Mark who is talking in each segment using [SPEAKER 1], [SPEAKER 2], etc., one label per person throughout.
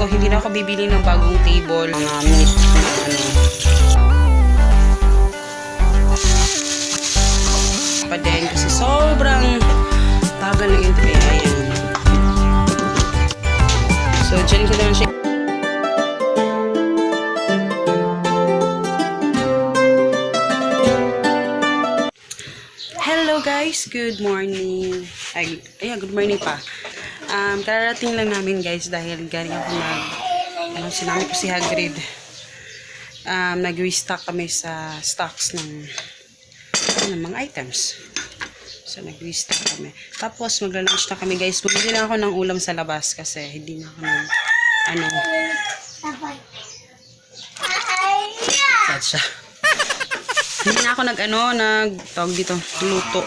[SPEAKER 1] ko, hindi na ako bibili ng bagong table. Mga meat, pa din kasi sobrang tagal ng entry. Ayan. So, dyan ko lang siya. Hello guys, good morning. Good morning pa. Kararating lang namin guys dahil galing ako sinami ko si Hagrid. Nag-restock kami sa stocks ng mga items. So, nag-restock kami. Tapos, magla-lunch na kami guys. Bumili na ako ng ulam sa labas kasi hindi na ako hindi na ako tawag dito, luto.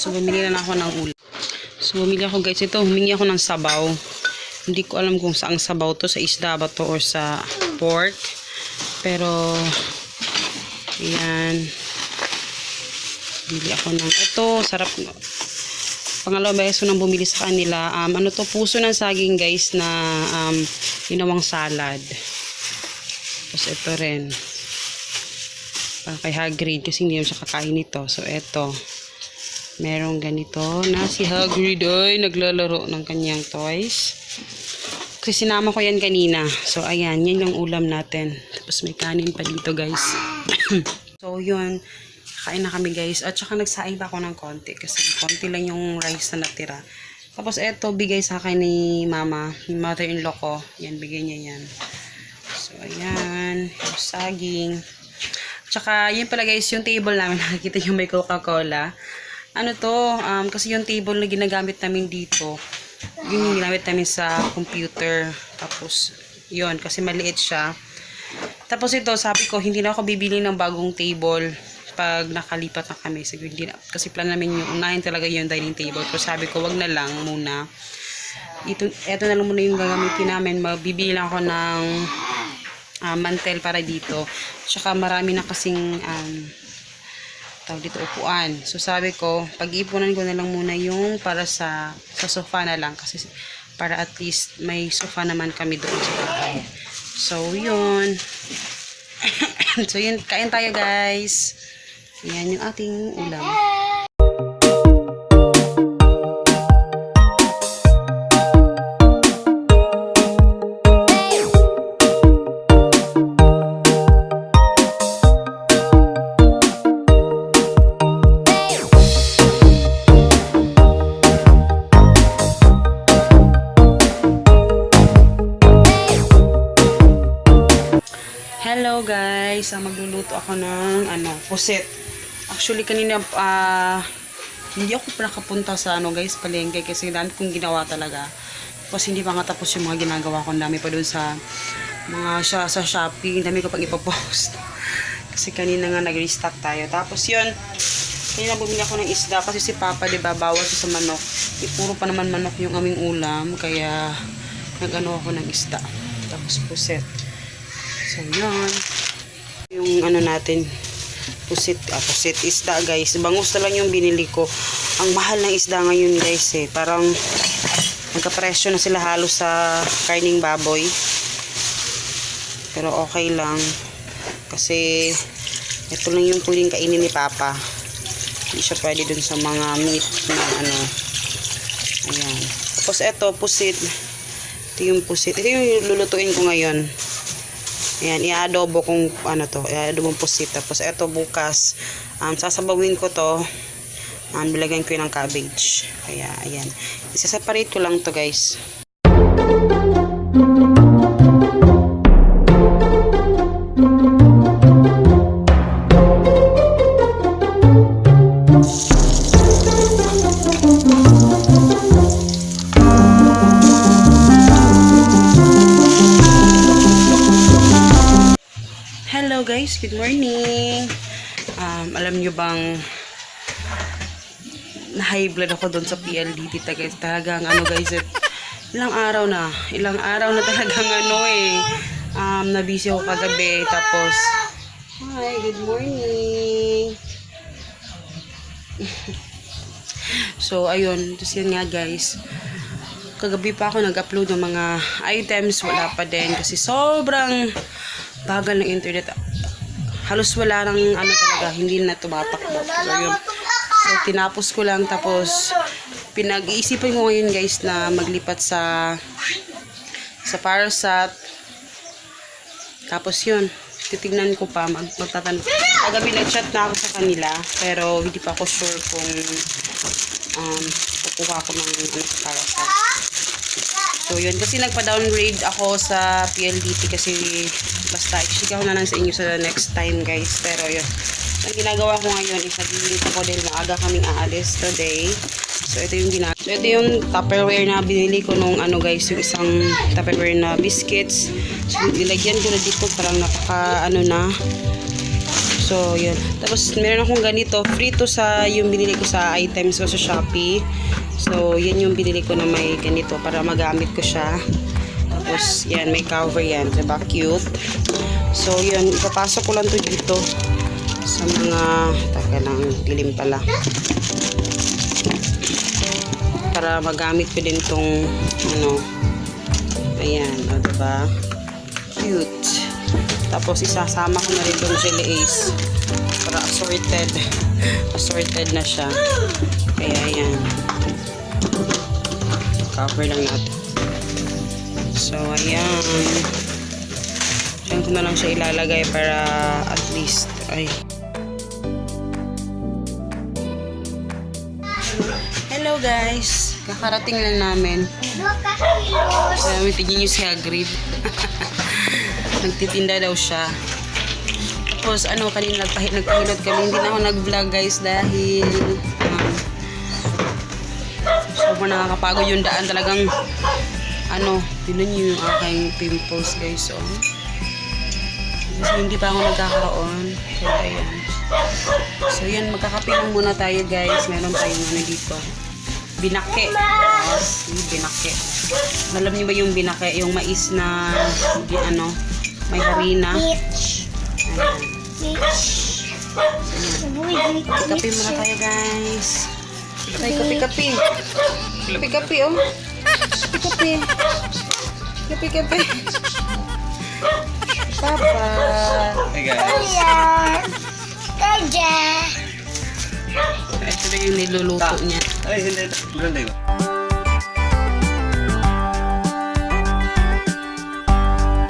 [SPEAKER 1] So, bumili na ako ng ulam. So, bumili ako guys. Ito, humingi ako ng sabaw. Hindi ko alam kung saang sabaw to. Sa isda ba to or sa pork. Pero, ayan. Bili ako ng ito. Sarap. Pangalawang beses ko nang bumili sa kanila. Puso ng saging guys na ginawang salad. Tapos ito rin. Para kay Hagrid kasi hindi naman siya kakain nito. So, ito. Merong ganito na si Hagrid ay naglalaro ng kanyang toys. Kasi sinama ko yan kanina. So, ayan. Yan yung ulam natin. Tapos may kanin pa dito, guys. So, yun. Kain na kami, guys. At saka nagsaing pa ako ng konti. Kasi konti lang yung rice na natira. Tapos, eto, bigay sa akin ni mama. Yung mother-in-law ko. Yan, bigay niya yan. So, ayan. Yung saging. At saka, yun pala, guys. Yung table namin. Nakikita yung may Coca-Cola. Kasi yung table na ginagamit namin dito, yung ginamit namin sa computer. Tapos, yun, kasi maliit siya. Tapos ito, sabi ko, hindi na ako bibili ng bagong table pag nakalipat na kami. Kasi plan namin yung unahin talaga yung dining table. Pero sabi ko, wag na lang muna. Ito na lang muna yung gagamitin namin. Magbibili lang ako ng mantel para dito. Tsaka marami na kasing tawag dito upuan. So sabi ko, pag-ipunan ko na lang muna yung para sa sofa na lang kasi para at least may sofa naman kami doon sa bahay. So yun. So yun, kain tayo guys. Yan yung ating ulam. Hello guys, magluluto ako ng puset. Actually kanina hindi ako nakapunta sa guys, palengke kasi dami kong ginawa talaga. Tapos hindi pa nga tapos yung mga ginagawa ko, dami pa doon sa mga sa Shopee, dami ko pang ipopost. Kasi kanina nga nag-restock tayo. Tapos yun, kanina bumili ako ng isda kasi si Papa, diba, bawal sa manok. Puro pa naman manok yung aming ulam, kaya nag-ano ako ng isda. Tapos puset. So, yun. Yung natin, pusit isda, guys. Bangus na lang yung binili ko. Ang mahal ng isda ngayon, guys, eh. Parang magkapresyo na sila halos sa karning baboy. Pero okay lang. Kasi, ito lang yung pwedeng kainin ni Papa. Hindi siya pwede dun sa mga meat na Ayan. Tapos, ito, pusit. Ito yung pusit. Ito yung lulutuin ko ngayon. Ayan, i-adobo kung i-adobo pusit. Tapos, eto bukas, sasabawin ko to. Bilagyan ko yun ng cabbage. Kaya, ayan. Isa-separate ko lang to guys. Hello guys, good morning. Alam nyo bang na high blood ako doon sa PLDT guys. Talagang guys, ilang araw na talagang nabisi ako kagabi. Tapos hi, good morning. So ayun, tapos yun nga guys, Kagabi pa ako nag-upload ng mga items, wala pa din kasi sobrang bagal ng internet. Halos wala nang ano talaga, hindi na tumatakbo. So, yun. So, tinapos ko lang tapos pinag-iisipan ko ngayon guys na maglipat sa Parasat. Tapos yun, titignan ko pa, magtatanong. Kagabi nag-chat na ako sa kanila, pero hindi pa ako sure kung kukuha ko ng sa Parasat. So yun, kasi nagpa-downgrade ako sa PLDT kasi basta i-share ko na lang sa inyo sa next time guys. Pero yun, ang ginagawa ko ngayon is naglilito ko dahil maaga kaming aalis today. So ito yung So ito yung Tupperware na binili ko nung guys, yung isang Tupperware na biscuits. So nilagyan ko na dito, parang napaka na. So yun. Tapos meron akong ganito, free to sa yung binili ko sa items ko sa Shopee. So yan yung binili ko na may ganito para magamit ko siya. Tapos yan, may cover yan, diba? Cute. So yun, ipapasok ko lang to dito sa mga taka lang, dilim pala. Para magamit ko din tong ayan, o diba? Cute. Tapos isasama ko na rin tong Jelly Ace para assorted na siya. Kaya ayan, cover lang natin. So ayan, diyan ko na lang siya ilalagay para at least Hello guys, kakarating lang namin. Tignan nyo si Hagrid. Nagtitinda daw siya. Tapos kanina nagpahilot kami. Hindi na ako nag-vlog guys dahil sobrang nakakapagod yung daan. Talagang tignan nyo yung aking pimples guys. Kasi hindi pa ako nagkakaroon. Kaya ayan. So yan, magkakape lang muna tayo guys. Meron tayong dito, binake. Binake. Alam niyo ba yung binake? Yung mais na may harina. Ayan. Kape muna tayo guys. Ay, kape. Kape oh. Kape. Papa.
[SPEAKER 2] Hey guys.
[SPEAKER 1] Ito na yung niluluto niya.
[SPEAKER 2] Ay, hindi. Ganda yun.